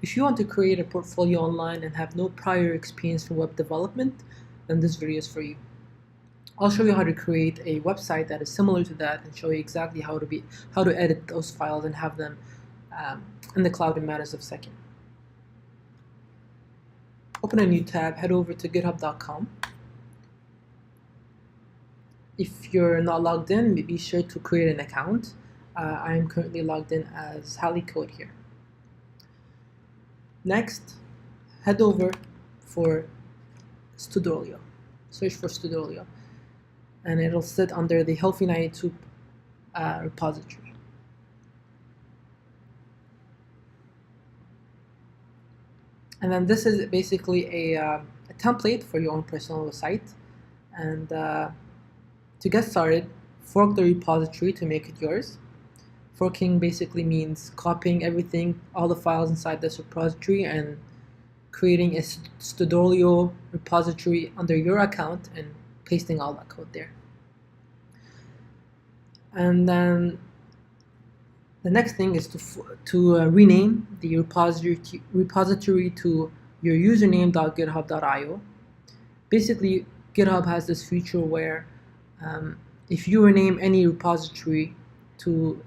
If you want to create a portfolio online and have no prior experience in web development, then this video is for you. I'll show you how to create a website that is similar to that and show you exactly how to edit those files and have them in the cloud in matters of seconds. Open a new tab, head over to github.com. If you're not logged in, be sure to create an account. I am currently logged in as HaliCode here. Next, head over for Studolio. Search for Studolio, and it'll sit under the Healthy92 repository. And then this is basically a template for your own personal site. And to get started, fork the repository to make it yours. Forking basically means copying everything, all the files inside this repository, and creating a Studolio repository under your account and pasting all that code there. And then the next thing is to rename the repository to your username.github.io. Basically, GitHub has this feature where if you rename any repository to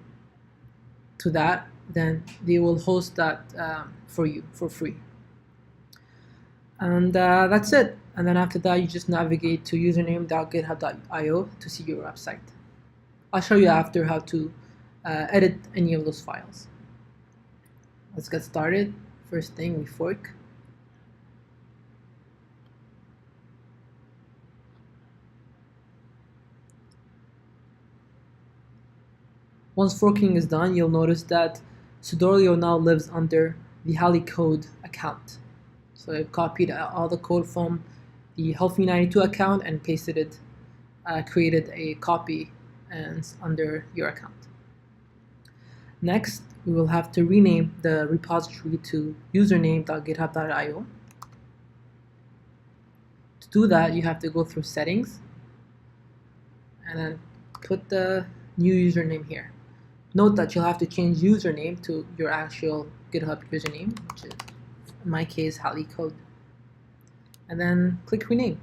that, then they will host that for you for free. And that's it. And then after that, you just navigate to username.github.io to see your website. I'll show you after how to edit any of those files. Let's get started. First thing, we fork. Once forking is done, you'll notice that Studolio now lives under the HaliCode account. So I've copied all the code from the Healthy92 account and pasted it, created a copy and under your account. Next, we will have to rename the repository to username.github.io. To do that, you have to go through settings and then put the new username here. Note that you'll have to change username to your actual GitHub username, which is in my case HaliCode. And then click rename.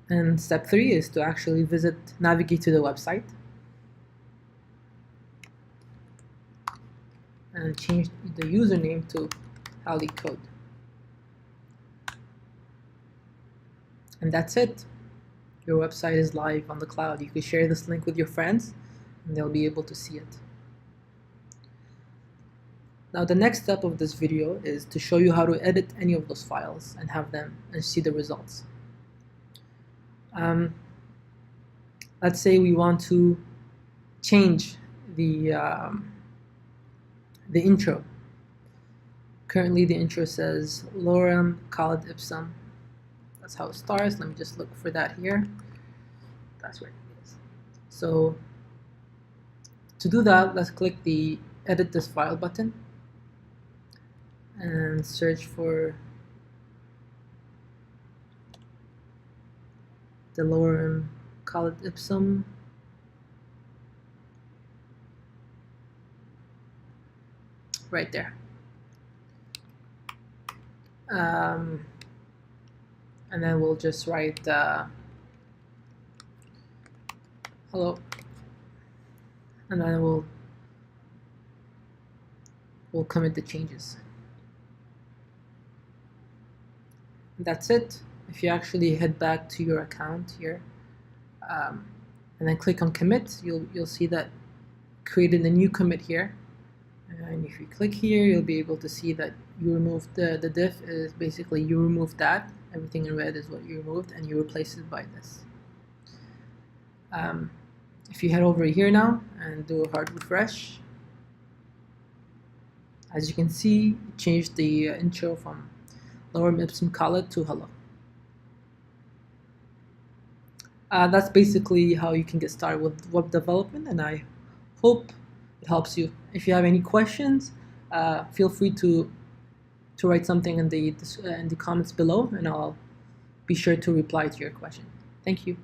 And step 3 is to actually navigate to the website and change the username to HaliCode. And that's it. Your website is live on the cloud. You can share this link with your friends and they'll be able to see it. Now the next step of this video is to show you how to edit any of those files and have them and see the results. Let's say we want to change the intro. Currently the intro says lorem khaled ipsum. That's how it starts. Let me just look for that here. That's where it is. So to do that, let's click the edit this file button and search for the lorem khaled ipsum. Right there. And then we'll just write hello, and then we'll commit the changes. That's it. If you actually head back to your account here and then click on commit, you'll see that created a new commit here. And if you click here, you'll be able to see that you removed the diff is basically you removed that. Everything in red is what you removed, and you replace it by this. If you head over here now and do a hard refresh, as you can see, it changed the intro from lorem ipsum khaled to hello. That's basically how you can get started with web development, and I hope it helps you. If you have any questions, feel free to write something in the comments below, and I'll be sure to reply to your question. Thank you.